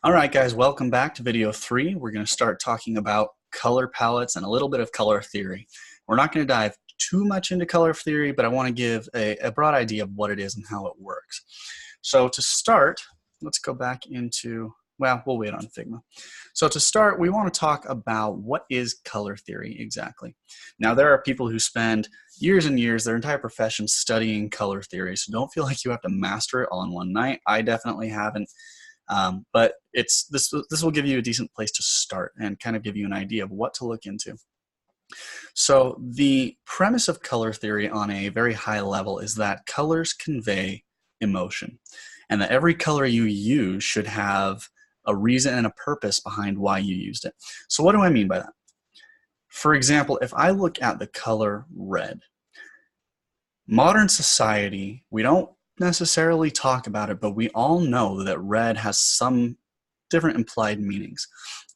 All right, guys, welcome back to video 3. We're going to start talking about color palettes and a little bit of color theory. We're not going to dive too much into color theory, but I want to give a broad idea of what it is and how it works. So to start, let's go back into, well, we'll wait on Figma. So to start, we want to talk about what is color theory exactly. Now, there are people who spend years and years, their entire profession, studying color theory, so don't feel like you have to master it all in one night. I definitely haven't. But this will give you a decent place to start and kind of give you an idea of what to look into. So the premise of color theory on a very high level is that colors convey emotion, and that every color you use should have a reason and a purpose behind why you used it. So what do I mean by that? For example, if I look at the color red, modern society, we don't necessarily talk about it, but we all know that red has some different implied meanings.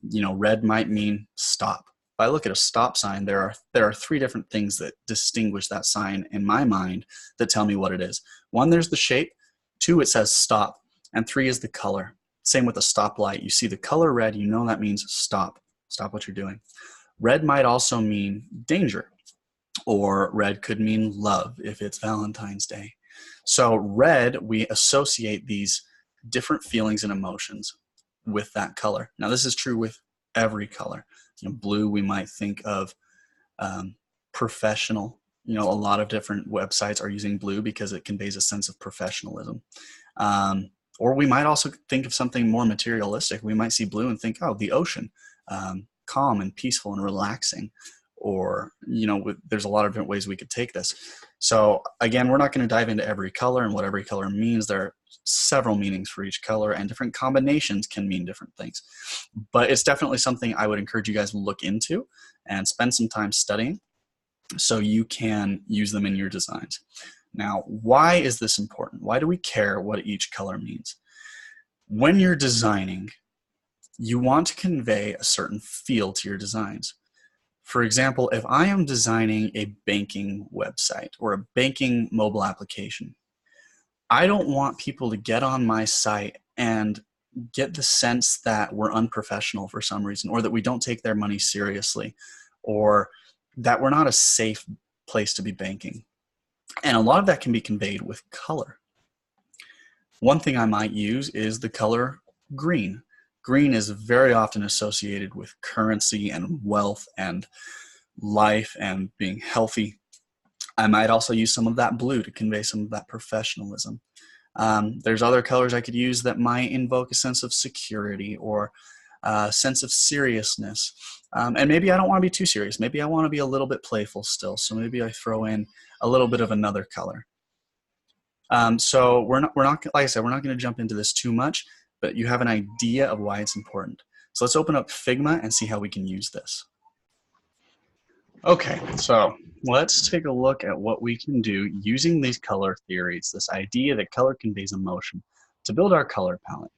You know, red might mean stop. If I look at a stop sign, there are 3 different things that distinguish that sign in my mind that tell me what it is. 1, there's the shape. 2, it says stop. And 3 is the color. Same with a stoplight. You see the color red, you know that means stop. Stop what you're doing. Red might also mean danger, or red could mean love if it's Valentine's Day. So red, we associate these different feelings and emotions with that color. Now this is true with every color. You know, blue, we might think of professional. You know, a lot of different websites are using blue because it conveys a sense of professionalism. Or we might also think of something more materialistic. We might see blue and think, oh, the ocean, calm and peaceful and relaxing. Or, you know, there's a lot of different ways we could take this. So again, we're not going to dive into every color and what every color means. There are several meanings for each color, and different combinations can mean different things. But it's definitely something I would encourage you guys to look into and spend some time studying so you can use them in your designs. Now, why is this important? Why do we care what each color means? When you're designing, you want to convey a certain feel to your designs. For example, if I am designing a banking website or a banking mobile application, I don't want people to get on my site and get the sense that we're unprofessional for some reason, or that we don't take their money seriously, or that we're not a safe place to be banking. And a lot of that can be conveyed with color. One thing I might use is the color green. Green is very often associated with currency and wealth and life and being healthy. I might also use some of that blue to convey some of that professionalism. There's other colors I could use that might invoke a sense of security or a sense of seriousness. And maybe I don't want to be too serious. Maybe I want to be a little bit playful still. So maybe I throw in a little bit of another color. So we're not, like I said, we're not going to jump into this too much, but you have an idea of why it's important. So let's open up Figma and see how we can use this. Okay, so let's take a look at what we can do using these color theories, this idea that color conveys emotion, to build our color palette.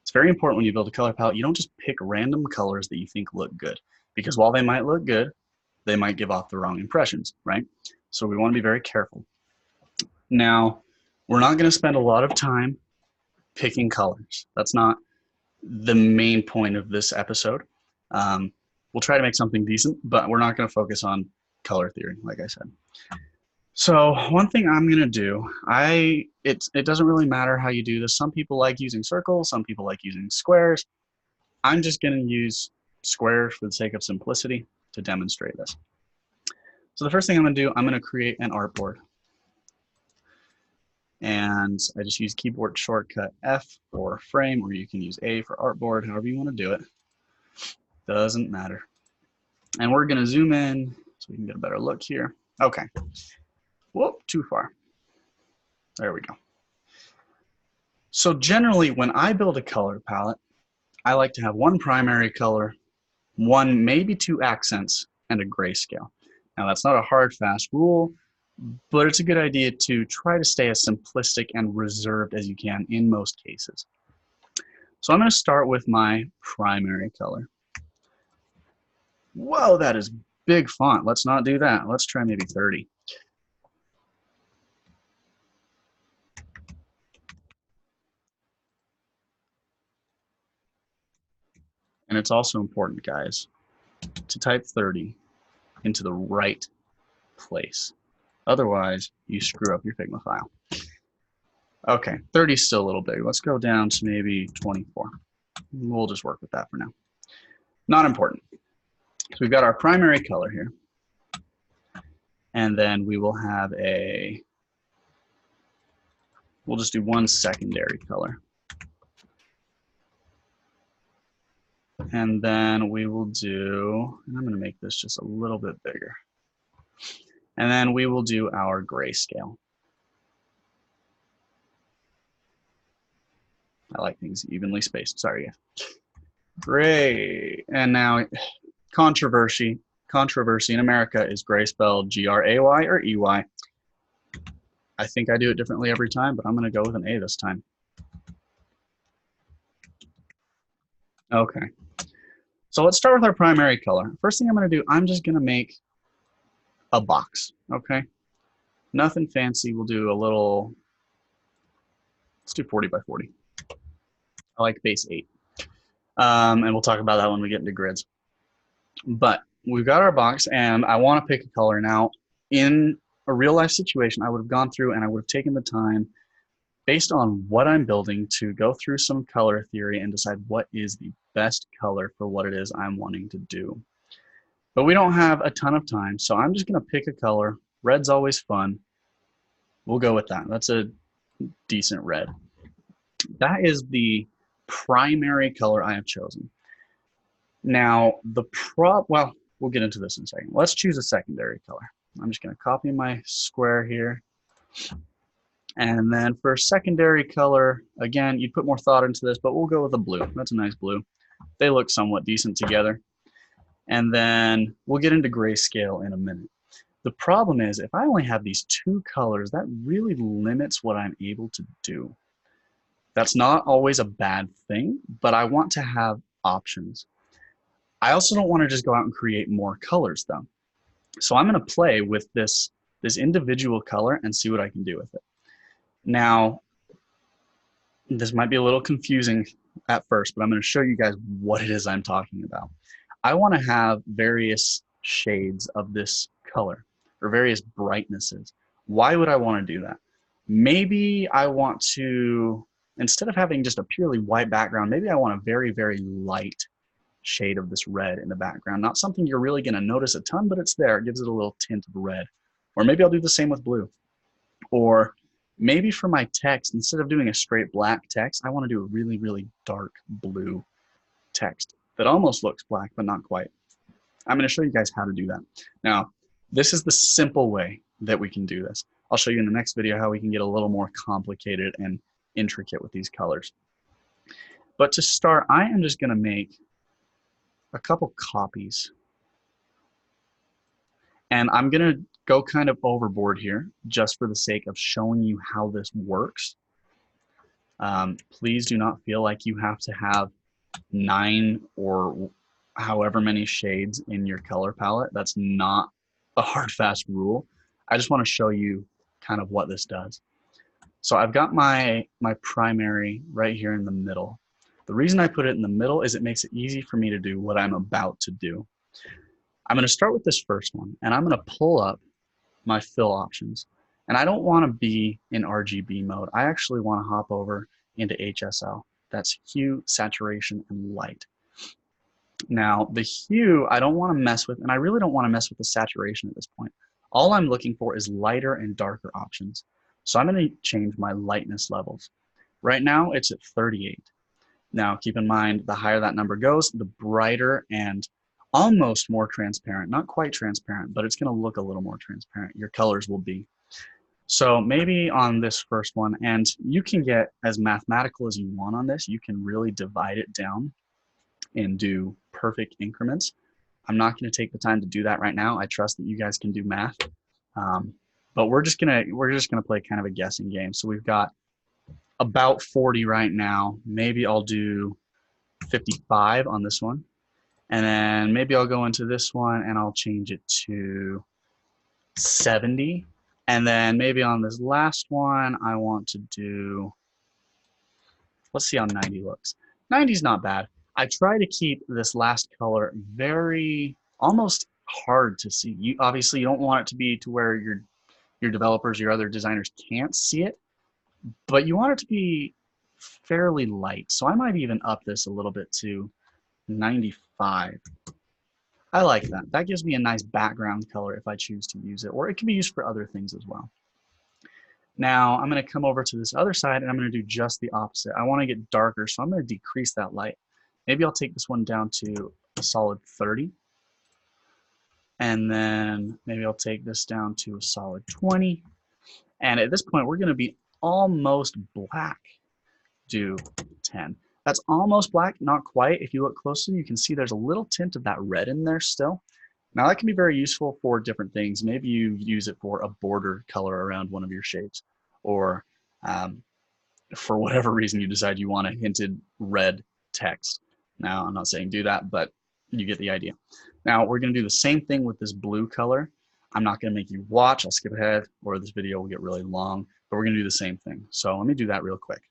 It's very important when you build a color palette, you don't just pick random colors that you think look good, because while they might look good, they might give off the wrong impressions, right? So we want to be very careful. Now, we're not going to spend a lot of time picking colors. That's not the main point of this episode. We'll try to make something decent, but we're not going to focus on color theory, like I said. So one thing I'm going to do, it doesn't really matter how you do this. Some people like using circles, some people like using squares. I'm just going to use squares for the sake of simplicity to demonstrate this. So the first thing I'm going to do, I'm going to create an artboard. And I just use keyboard shortcut F for frame, or you can use A for artboard, however you want to do it. Doesn't matter. And we're going to zoom in so we can get a better look here. Okay. Whoop, too far. There we go. So generally, when I build a color palette, I like to have one primary color, one, maybe 2 accents, and a grayscale. Now, that's not a hard, fast rule, but it's a good idea to try to stay as simplistic and reserved as you can in most cases. So I'm going to start with my primary color. Whoa, that is big font. Let's not do that. Let's try maybe 30. And it's also important, guys, to type 30 into the right place. Otherwise, you screw up your Figma file. Okay, 30 is still a little big. Let's go down to maybe 24. We'll just work with that for now. Not important. So we've got our primary color here. And then we will have we'll just do one secondary color. And then we will do, and I'm going to make this just a little bit bigger. And then we will do our grayscale. I like things evenly spaced. Sorry. Gray. And now controversy in America, is gray spelled G-R-A-Y or E-Y? I think I do it differently every time, but I'm going to go with an A this time. Okay. So let's start with our primary color. First thing I'm going to do, I'm just going to make a box. Okay. Nothing fancy. We'll do a little, let's do 40 by 40. I like base 8. And we'll talk about that when we get into grids. But we've got our box, and I want to pick a color. Now, in a real life situation, I would have gone through and I would have taken the time, based on what I'm building, to go through some color theory and decide what is the best color for what it is I'm wanting to do. But we don't have a ton of time, so I'm just going to pick a color. Red's always fun. We'll go with that. That's a decent red. That is the primary color I have chosen. Now, well, we'll get into this in a second. Let's choose a secondary color. I'm just going to copy my square here. And then for secondary color, again, you'd put more thought into this, but we'll go with a blue. That's a nice blue. They look somewhat decent together. And then we'll get into grayscale in a minute. The problem is, if I only have these two colors, that really limits what I'm able to do. That's not always a bad thing, but I want to have options. I also don't want to just go out and create more colors, though. So I'm going to play with this individual color and see what I can do with it. Now, this might be a little confusing at first, but I'm going to show you guys what it is I'm talking about. I want to have various shades of this color, or various brightnesses. Why would I want to do that? Maybe I want to, instead of having just a purely white background, maybe I want a very, very light shade of this red in the background. Not something you're really going to notice a ton, but it's there. It gives it a little tint of red. Or maybe I'll do the same with blue. Or maybe for my text, instead of doing a straight black text, I want to do a really, really dark blue text that almost looks black, but not quite. I'm going to show you guys how to do that. Now, this is the simple way that we can do this. I'll show you in the next video how we can get a little more complicated and intricate with these colors. But to start, I am just going to make a couple copies. And I'm going to go kind of overboard here just for the sake of showing you how this works. Please do not feel like you have to have 9 or however many shades in your color palette. That's not a hard, fast rule. I just want to show you kind of what this does. So I've got my primary right here in the middle. The reason I put it in the middle is it makes it easy for me to do what I'm about to do. I'm going to start with this first one, and I'm going to pull up my fill options. And I don't want to be in RGB mode. I actually want to hop over into HSL. That's hue, saturation, and light. Now, the hue I don't want to mess with, and I really don't want to mess with the saturation at this point. All I'm looking for is lighter and darker options. So I'm going to change my lightness levels. Right now, it's at 38. Now, keep in mind, the higher that number goes, the brighter and almost more transparent, not quite transparent, but it's going to look a little more transparent, your colors will be. So maybe on this first one, and you can get as mathematical as you want on this, you can really divide it down and do perfect increments. I'm not going to take the time to do that right now. I trust that you guys can do math, but we're just gonna play kind of a guessing game. So we've got about 40 right now. Maybe I'll do 55 on this one, and then maybe I'll go into this one and I'll change it to 70. And then maybe on this last one, I want to do, let's see how 90 looks. 90 is not bad. I try to keep this last color very almost hard to see. You obviously you don't want it to be to where your developers, your other designers can't see it, but you want it to be fairly light. So I might even up this a little bit to 95. I like that. That gives me a nice background color if I choose to use it, or it can be used for other things as well. Now I'm going to come over to this other side and I'm going to do just the opposite. I want to get darker, so I'm going to decrease that light. Maybe I'll take this one down to a solid 30. And then maybe I'll take this down to a solid 20. And at this point, we're going to be almost black. Do 10. That's almost black, not quite. If you look closely, you can see there's a little tint of that red in there still. Now that can be very useful for different things. Maybe you use it for a border color around one of your shapes, or for whatever reason you decide you want a hinted red text. Now I'm not saying do that, but you get the idea. Now we're going to do the same thing with this blue color. I'm not going to make you watch. I'll skip ahead, or this video will get really long, but we're going to do the same thing. So let me do that real quick.